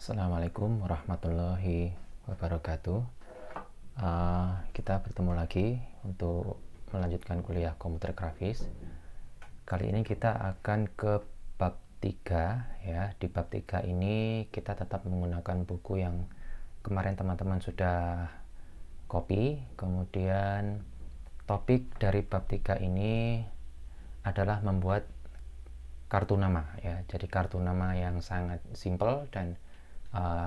Assalamualaikum warahmatullahi wabarakatuh. Kita bertemu lagi untuk melanjutkan kuliah komputer grafis. Kali ini kita akan ke bab 3 ya. Di bab 3 ini kita tetap menggunakan buku yang kemarin teman-teman sudah copy. Kemudian topik dari bab 3 ini adalah membuat kartu nama ya. Jadi kartu nama yang sangat simple dan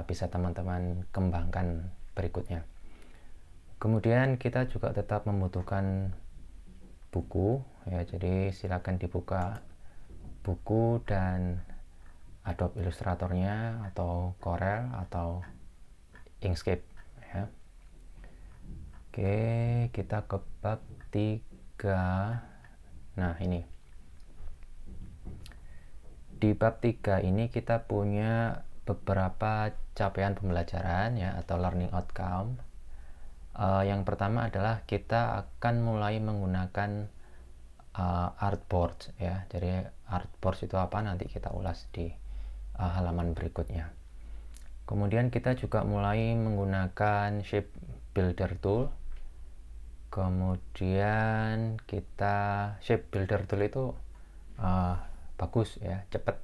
bisa teman-teman kembangkan berikutnya. Kemudian kita juga tetap membutuhkan buku ya, jadi silakan dibuka buku dan Adobe Illustrator-nya atau Corel atau Inkscape ya. Oke, kita ke bab 3. Nah, ini di bab 3 ini kita punya beberapa capaian pembelajaran ya, atau learning outcome. Yang pertama adalah kita akan mulai menggunakan artboard ya. Jadi artboard itu apa, nanti kita ulas di halaman berikutnya. Kemudian kita juga mulai menggunakan shape builder tool. Kemudian kita shape builder tool itu bagus ya, cepat,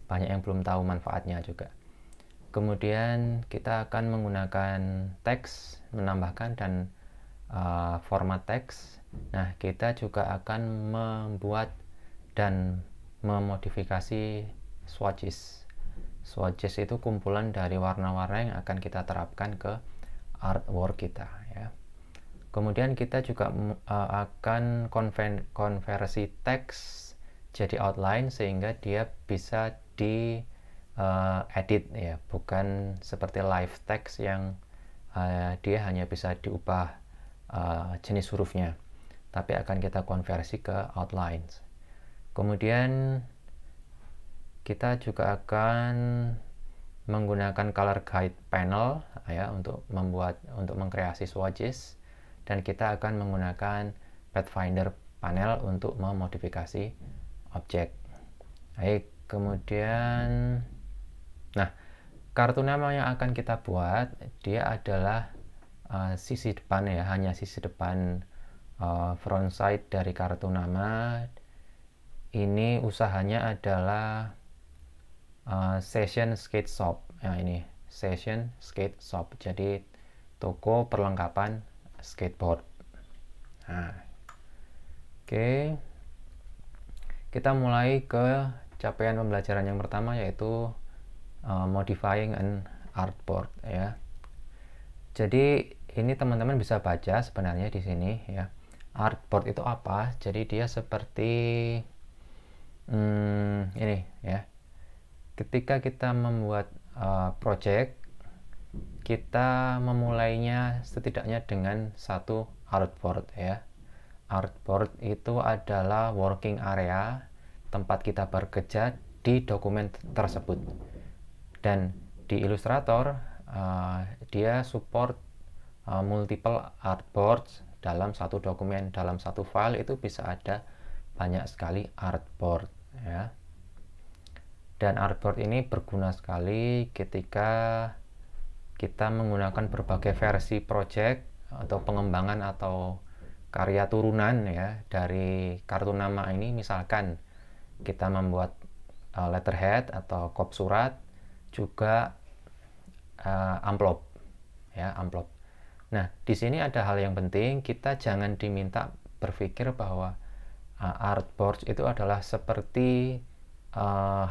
banyak yang belum tahu manfaatnya juga. Kemudian kita akan menggunakan teks, menambahkan dan format teks. Nah, kita juga akan membuat dan memodifikasi swatches. Swatches itu kumpulan dari warna-warna yang akan kita terapkan ke artwork kita ya. Kemudian kita juga akan konversi teks jadi outline sehingga dia bisa di edit ya, bukan seperti live text yang dia hanya bisa diubah jenis hurufnya, tapi akan kita konversi ke outlines. Kemudian kita juga akan menggunakan color guide panel ya untuk mengkreasi swatches, dan kita akan menggunakan Pathfinder panel untuk memodifikasi objek. Baik, kemudian kartu nama yang akan kita buat, dia adalah sisi depan ya, hanya sisi depan front side dari kartu nama. Ini usahanya adalah Session Skate Shop ya, ini Session Skate Shop, jadi toko perlengkapan skateboard. Nah, oke. Kita mulai ke capaian pembelajaran yang pertama, yaitu modifying an artboard ya. Jadi ini teman-teman bisa baca sebenarnya di sini ya. Artboard itu apa? Jadi dia seperti ini ya. Ketika kita membuat project, kita memulainya setidaknya dengan satu artboard ya. Artboard itu adalah working area, tempat kita bekerja di dokumen tersebut. Dan di Illustrator dia support multiple artboards dalam satu dokumen, dalam satu file itu bisa ada banyak sekali artboard ya. Dan artboard ini berguna sekali ketika kita menggunakan berbagai versi project atau pengembangan atau karya turunan ya dari kartu nama ini. Misalkan kita membuat letterhead atau kop surat, juga amplop ya, amplop. Nah, di sini ada hal yang penting, kita jangan diminta berpikir bahwa artboard itu adalah seperti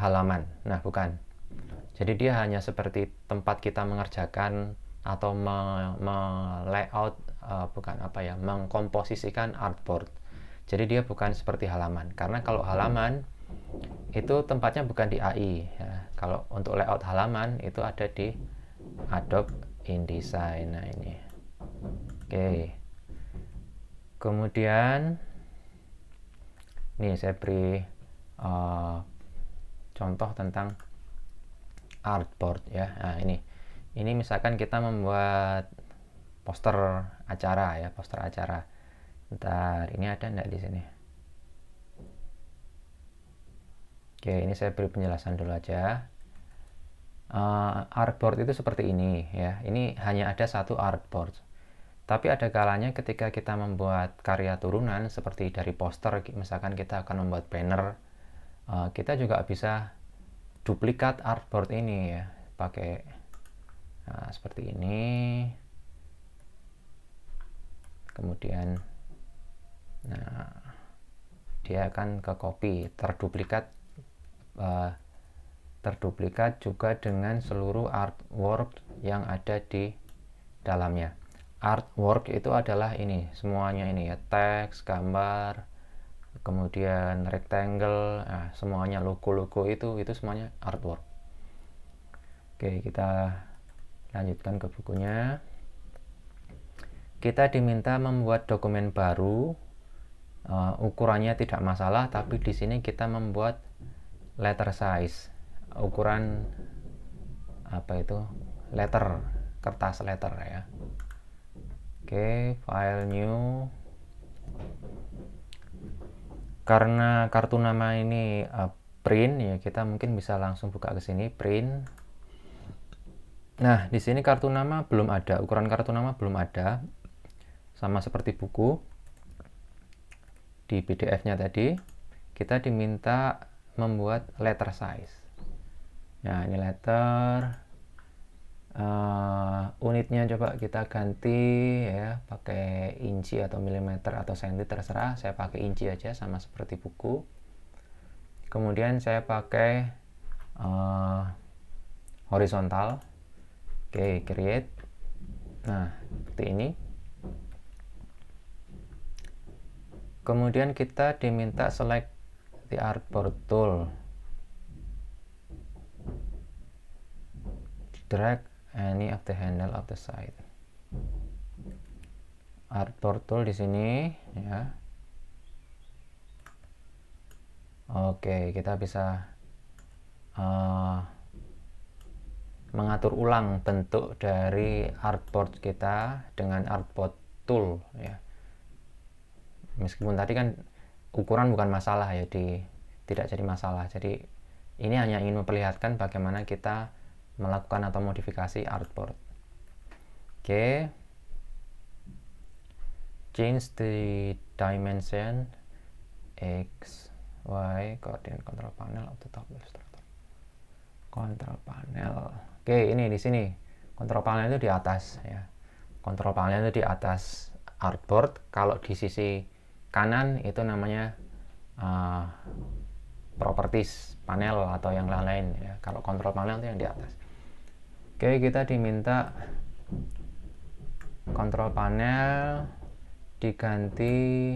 halaman. Nah, bukan. Jadi dia hanya seperti tempat kita mengerjakan atau layout, mengkomposisikan artboard. Jadi dia bukan seperti halaman, karena kalau halaman itu tempatnya bukan di AI ya. Kalau untuk layout halaman itu ada di Adobe InDesign. Nah, ini oke. Kemudian nih saya beri contoh tentang artboard ya. Nah, ini misalkan kita membuat poster acara ya, poster acara. Bentar, ini ada enggak di sini? Oke, ini saya beri penjelasan dulu aja. artboard itu seperti ini ya. Ini hanya ada satu artboard. Tapi ada kalanya ketika kita membuat karya turunan seperti dari poster, misalkan kita akan membuat banner, kita juga bisa duplikat artboard ini ya, pakai seperti ini. Kemudian dia akan ke copy, terduplikat juga dengan seluruh artwork yang ada di dalamnya. Artwork itu adalah ini, semuanya ini ya, teks, gambar, kemudian rectangle, semuanya logo-logo itu semuanya artwork. Oke, kita lanjutkan ke bukunya. Kita diminta membuat dokumen baru, ukurannya tidak masalah, tapi di sini kita membuat letter size, ukuran apa itu, letter, kertas letter ya. Oke, file new. Karena kartu nama ini print ya, kita mungkin bisa langsung buka ke sini, print. Nah, di sini kartu nama belum ada, ukuran kartu nama belum ada. Sama seperti buku di PDF-nya tadi, kita diminta membuat letter size. Nah, ini letter. Unitnya coba kita ganti ya, pakai inci atau milimeter atau senti terserah. Saya pakai inci aja, sama seperti buku. Kemudian saya pakai horizontal. Oke, create. Nah, seperti ini. Kemudian kita diminta select the artboard tool, drag any of the handle of the side. Artboard tool di sini ya. Oke, kita bisa mengatur ulang bentuk dari artboard kita dengan artboard tool ya. Meskipun tadi kan ukuran bukan masalah ya, tidak jadi masalah. Jadi ini hanya ingin memperlihatkan bagaimana kita melakukan atau modifikasi artboard. Oke. Change the dimension X, Y, coordinate control panel of the top illustrator. Control panel. Oke, ini di sini. Control panel itu di atas ya. Control panel itu di atas artboard. Kalau di sisi kanan itu namanya properties panel atau yang lain-lain ya. Kalau control panel itu yang di atas. Oke, kita diminta control panel diganti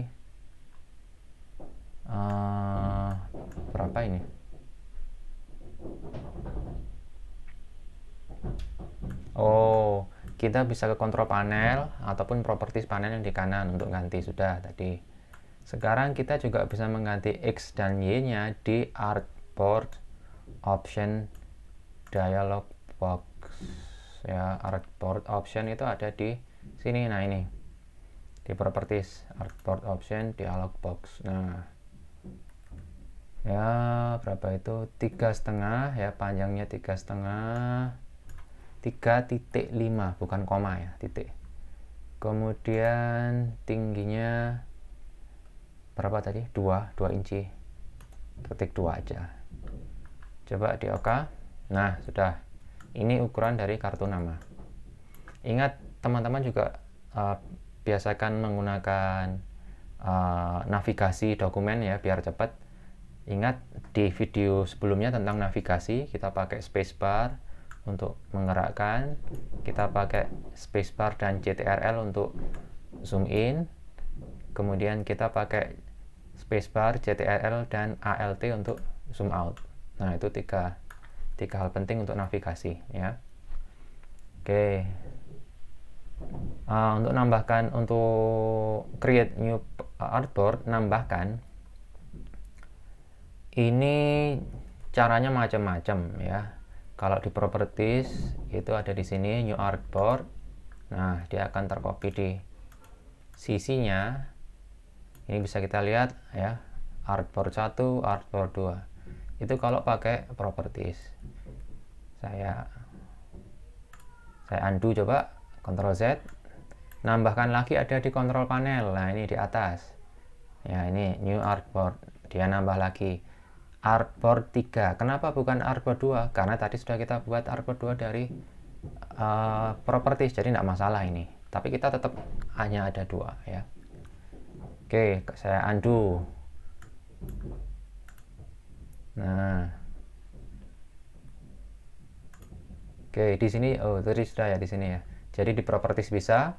berapa ini? Oh, kita bisa ke control panel ataupun properties panel yang di kanan untuk ganti, sudah tadi. Sekarang kita juga bisa mengganti X dan Y-nya di artboard option dialog box ya. Artboard option itu ada di sini. Nah, ini di properties artboard option dialog box. Nah, ya berapa itu, 3,5 ya, panjangnya 3,5, 3.5 bukan koma ya, titik. Kemudian tingginya berapa tadi, 2 inci, ketik 2 aja, coba di OK. Nah, sudah, ini ukuran dari kartu nama. Ingat teman-teman juga biasakan menggunakan navigasi dokumen ya, biar cepat. Ingat di video sebelumnya tentang navigasi, kita pakai spacebar untuk menggerakkan, kita pakai spacebar dan CTRL untuk zoom in, kemudian kita pakai spacebar, CTRL dan ALT untuk zoom out. Nah, itu tiga hal penting untuk navigasi ya. Oke. Untuk nambahkan, untuk create new artboard, nambahkan ini caranya macam-macam ya. Kalau di properties itu ada di sini new artboard. Nah, dia akan tercopy di sisinya. Ini bisa kita lihat ya, artboard 1, artboard 2. Itu kalau pakai properties. saya undo, coba Ctrl Z, nambahkan lagi ada di kontrol panel. Nah, ini di atas ya, ini new artboard, dia nambah lagi artboard 3. Kenapa bukan artboard 2? Karena tadi sudah kita buat artboard 2 dari properties, jadi tidak masalah ini, tapi kita tetap hanya ada 2 ya. Oke, saya undo. Nah, oke, di sini tadi sudah ya, di sini ya. Jadi di properties bisa,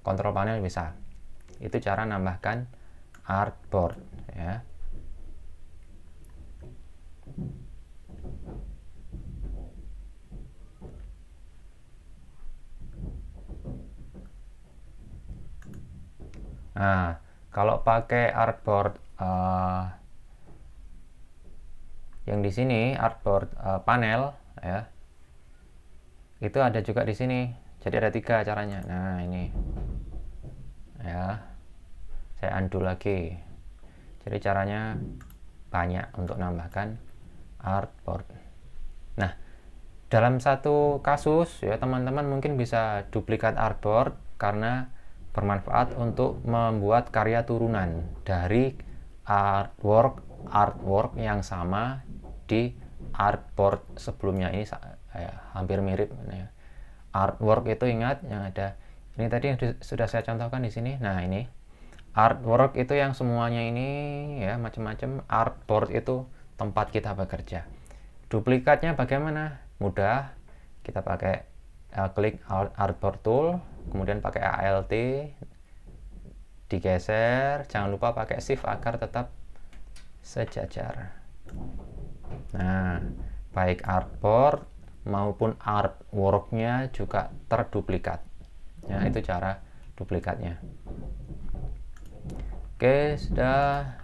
kontrol panel bisa. Itu cara nambahkan artboard ya. Nah, kalau pakai artboard yang di sini, artboard panel ya, itu ada juga di sini. Jadi ada 3 caranya. Nah, ini ya, saya undo lagi. Jadi caranya banyak untuk nambahkan artboard. Nah, dalam satu kasus ya, teman-teman mungkin bisa duplikat artboard karena bermanfaat untuk membuat karya turunan dari artwork yang sama di artboard sebelumnya. Ini hampir mirip ya. Artwork itu ingat yang ada ini tadi yang sudah saya contohkan di sini. Nah, ini artwork itu yang semuanya ini ya, macam-macam. Artboard itu tempat kita bekerja. Duplikatnya bagaimana? Mudah, kita pakai klik artboard tool, kemudian pakai ALT, digeser, jangan lupa pakai shift agar tetap sejajar. Nah, baik artboard maupun artworknya juga terduplikat ya, itu cara duplikatnya. Oke, sudah.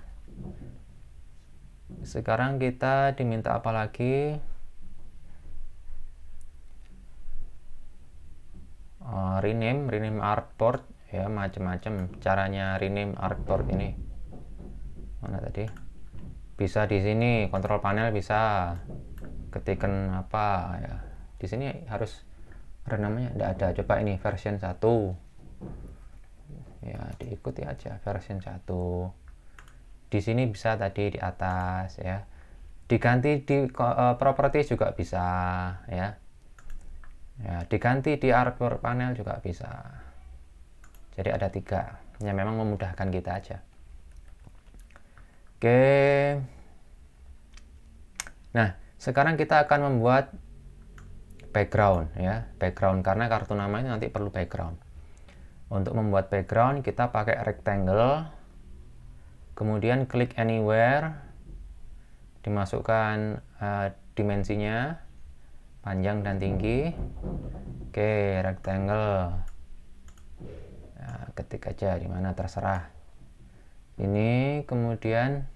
Sekarang kita diminta apa lagi? Rename artboard ya, macam-macam caranya rename artboard ini. Mana tadi? Bisa di sini kontrol panel, bisa ketikkan apa ya. Di sini harus ada namanya, tidak ada. Coba ini version 1 ya, diikuti aja version 1. Di sini bisa tadi di atas ya, diganti di properties juga bisa ya. Ya, diganti di artboard panel juga bisa. Jadi ada 3 yang memang memudahkan kita aja. Oke, nah sekarang kita akan membuat background ya, background karena kartu nama ini nanti perlu background. Untuk membuat background kita pakai rectangle, kemudian klik anywhere, dimasukkan dimensinya panjang dan tinggi. Oke, rectangle. Nah, ketik aja di mana terserah. Ini kemudian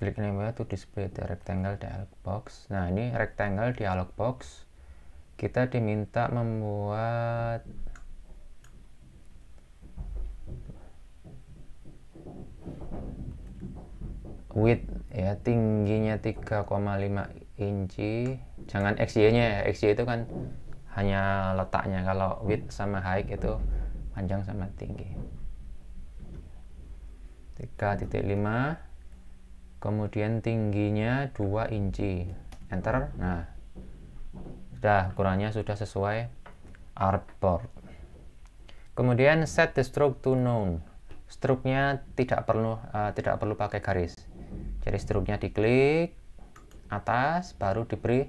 klik anywhere to display the rectangle dialog box. Nah, ini rectangle dialog box. Kita diminta membuat width ya, tingginya 3,5 inci. Jangan XY nya ya, XY itu kan hanya letaknya. Kalau width sama height itu panjang sama tinggi. 3,5, kemudian tingginya 2 inci. Enter. Nah, sudah, ukurannya sudah sesuai artboard. Kemudian set the stroke to none. Stroke-nya tidak perlu pakai garis. Jadi stroke-nya diklik atas, baru diberi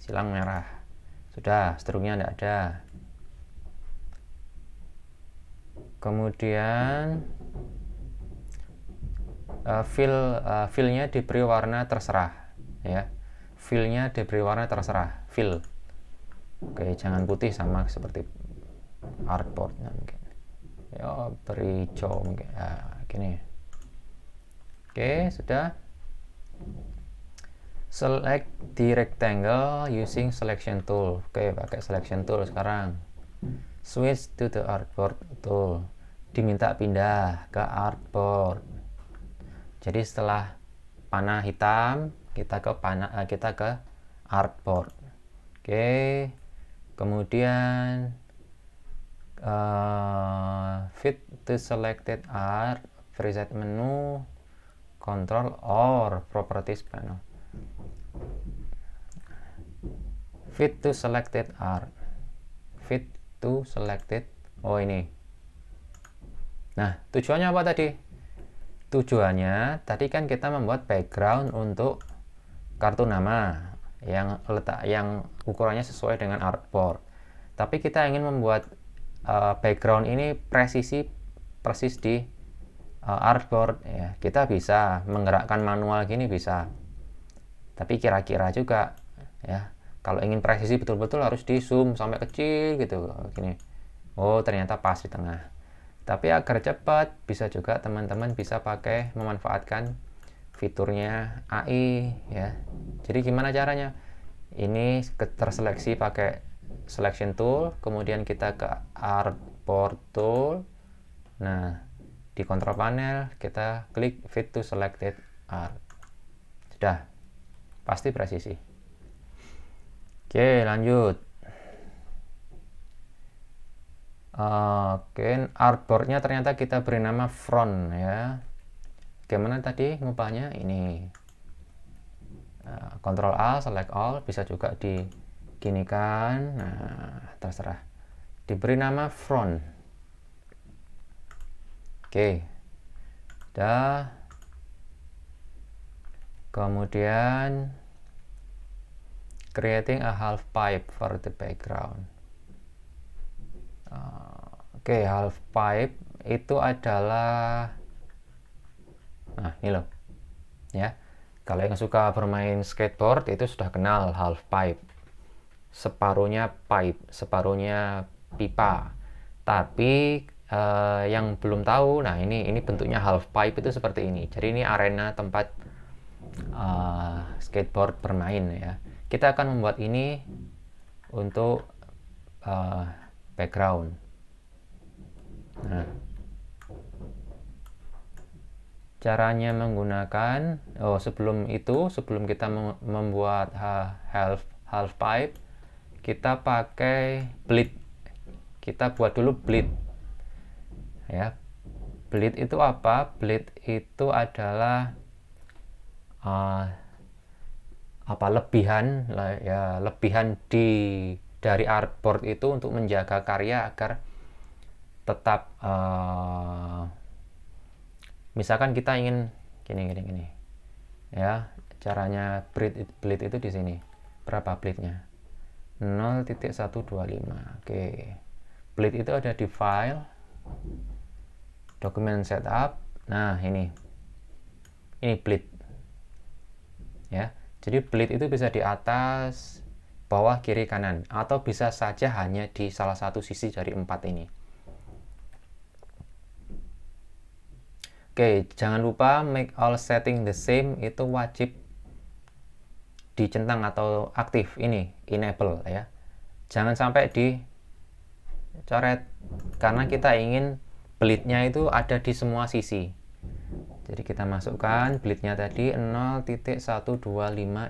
silang merah. Sudah, stroke-nya tidak ada. Kemudian fill-nya diberi warna terserah ya. Fill-nya diberi warna terserah, fill. Oke, jangan putih sama seperti artboard-nya mungkin. Ya, beri hijau mungkin. Nah, gini. Oke, sudah. Select the rectangle using selection tool. Oke, pakai selection tool sekarang. Switch to the artboard tool. Diminta pindah ke artboard. Jadi setelah panah hitam, kita ke artboard. Oke, kemudian fit to selected art, preset menu, control or properties panel. Fit to selected art, fit to selected, oh ini. Nah, tujuannya apa tadi? Tujuannya tadi kan kita membuat background untuk kartu nama yang ukurannya sesuai dengan artboard. Tapi kita ingin membuat background ini persis di artboard ya. Kita bisa menggerakkan manual gini bisa. Tapi kira-kira juga ya. Kalau ingin presisi betul-betul harus di zoom sampai kecil gitu gini. Oh, ternyata pas di tengah. Tapi agar cepat bisa juga teman-teman bisa memanfaatkan fiturnya AI ya. Jadi gimana caranya? Ini terseleksi pakai selection tool, kemudian kita ke artboard tool. Nah, di control panel kita klik fit to selected art. Sudah, pasti presisi. Oke, lanjut. Oke, artboardnya ternyata kita beri nama front ya. Gimana tadi ngubahnya? Ini Ctrl A, select all, bisa juga diginikan. Nah, terserah. Diberi nama front. Oke. Dah. Kemudian creating a half pipe for the background. Oke, half pipe itu adalah, nah ini loh ya. Kalau yang suka bermain skateboard itu sudah kenal half pipe. Separuhnya pipe, separuhnya pipa. Tapi yang belum tahu, nah ini bentuknya half pipe itu seperti ini. Jadi ini arena tempat skateboard bermain ya. Kita akan membuat ini untuk background. Nah, caranya menggunakan, sebelum kita membuat half pipe, kita pakai bleed. Kita buat dulu bleed ya. Bleed itu apa? Bleed itu adalah lebihan dari artboard itu untuk menjaga karya agar tetap misalkan kita ingin gini ya. Caranya bleed itu di sini. Berapa bleednya? 0.125. Oke. Bleed itu ada di file, dokumen setup. Nah, ini bleed ya. Jadi bleed itu bisa di atas, bawah, kiri, kanan, atau bisa saja hanya di salah satu sisi dari 4 ini. Oke, jangan lupa make all setting the same itu wajib dicentang atau aktif, ini enable ya. Jangan sampai dicoret karena kita ingin bleednya itu ada di semua sisi. Jadi kita masukkan bleednya tadi 0.125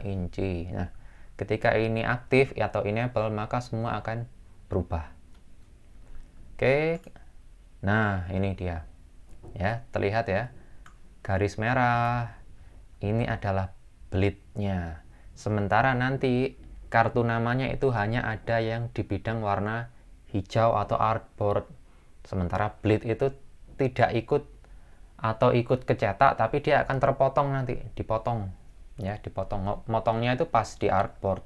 inci. Nah, ketika ini aktif atau enable maka semua akan berubah. Oke. Nah, ini dia. Ya, terlihat ya. Garis merah. Ini adalah bleednya. Sementara nanti kartu namanya itu hanya ada yang di bidang warna hijau atau artboard. Sementara bleed itu tidak ikut atau ikut kecetak, tapi dia akan terpotong nanti, dipotong ya, dipotong. Motongnya itu pas di artboard,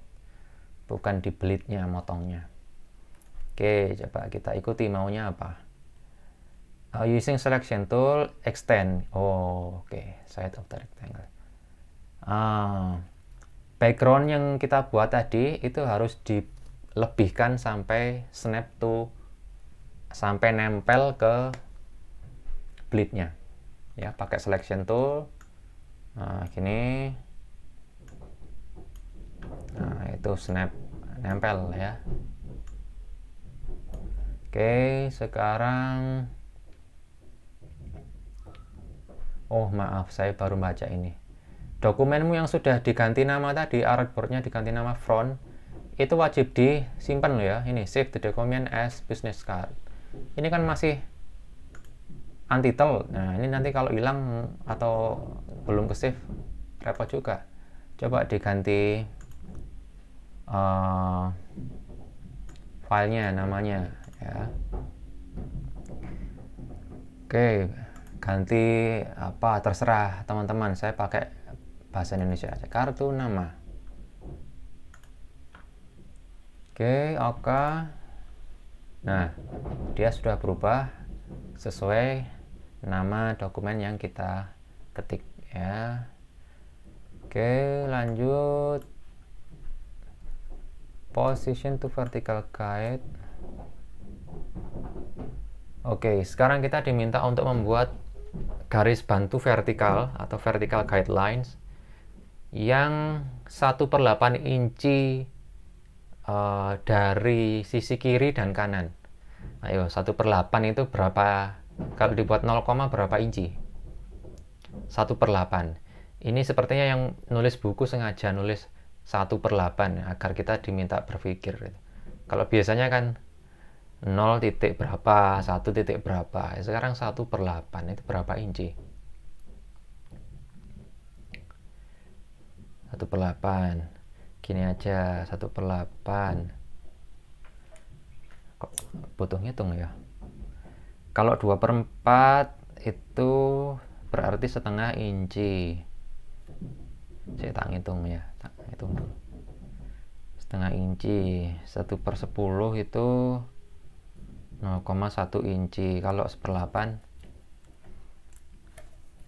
bukan di bleednya motongnya. Oke, coba kita ikuti maunya apa. Using selection tool, extend. Oke. Side of the rectangle. Background yang kita buat tadi itu harus dilebihkan sampai snap to, sampai nempel ke bleednya ya, pakai selection tool. Nah, gini. Nah, itu snap, nempel ya. Oke, sekarang maaf, saya baru baca ini. dokumenmu yang sudah diganti nama tadi, artboardnya diganti nama front, itu wajib disimpan loh ya. Ini save the document as business card. Ini kan masih untitled. Nah, ini nanti kalau hilang atau belum ke save, repot juga. Coba diganti filenya, namanya ya. Oke, ganti apa terserah teman-teman, saya pakai bahasa Indonesia aja, kartu nama. Oke. Nah, dia sudah berubah sesuai nama dokumen yang kita ketik ya. Oke, lanjut. Position to vertical guide. Oke, sekarang kita diminta untuk membuat garis bantu vertikal atau vertical guidelines yang 1/8 inci dari sisi kiri dan kanan. Ayo, 1/8 itu berapa? Kalau dibuat 0, berapa inci? 1/8. Ini sepertinya yang nulis buku sengaja nulis 1/8 agar kita diminta berpikir. Kalau biasanya kan 0 titik berapa, 1 titik berapa. Sekarang 1/8 itu berapa inci? 1/8. Gini aja, 1/8. Kok butuh ngitung ya? Kalau 2/4 itu berarti setengah inci. Saya tak ngitung ya, tak hitung dulu. Setengah inci. 1/10 itu 0,1 inci. Kalau 1/8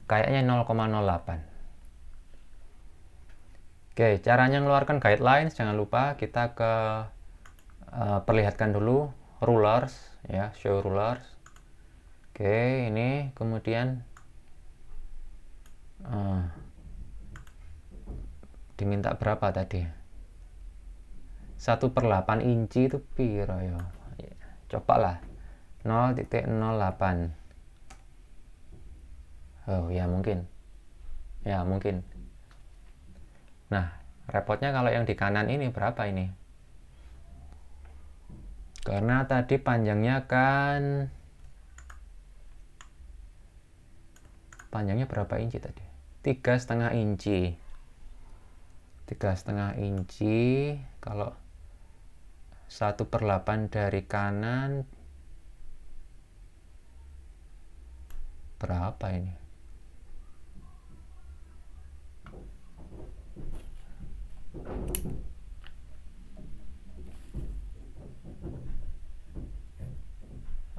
kayaknya 0,08. Oke, caranya mengeluarkan guidelines jangan lupa kita ke perlihatkan dulu rulers ya, show rulers. Oke, ini kemudian diminta berapa tadi? 1/8 inci itu piro ya? Cobalah 0,08. Oh ya mungkin. Ya mungkin. Nah, repotnya kalau yang di kanan ini berapa ini? Karena tadi panjangnya kan berapa inci tadi? 3,5 inci. 3,5 inci. Kalau 1/8 dari kanan berapa ini?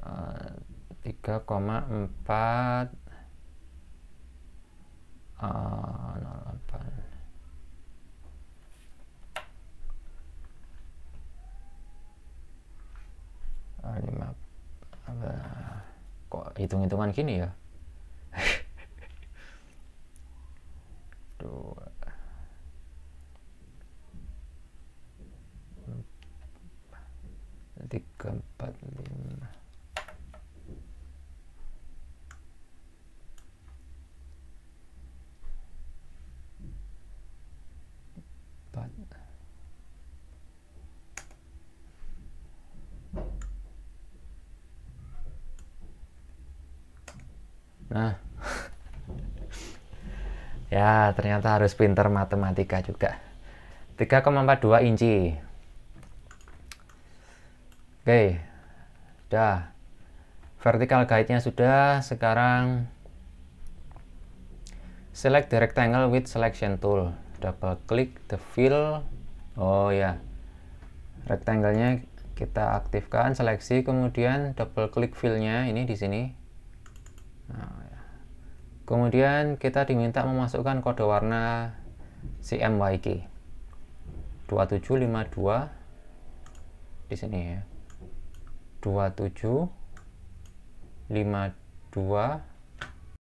Uh, 3,4 08. Kok hitung-hitungan gini ya? 2 3, 4, 5 4. Nah, ya ternyata harus pintar matematika juga. 3,42 inci. Oke, sudah. Vertical guide-nya sudah. Sekarang select the rectangle with selection tool. Double click the fill. Oh ya, rectangle-nya kita aktifkan, seleksi, kemudian double click fill-nya ini di sini. Nah, ya. Kemudian kita diminta memasukkan kode warna CMYK 2752 di sini ya. 2752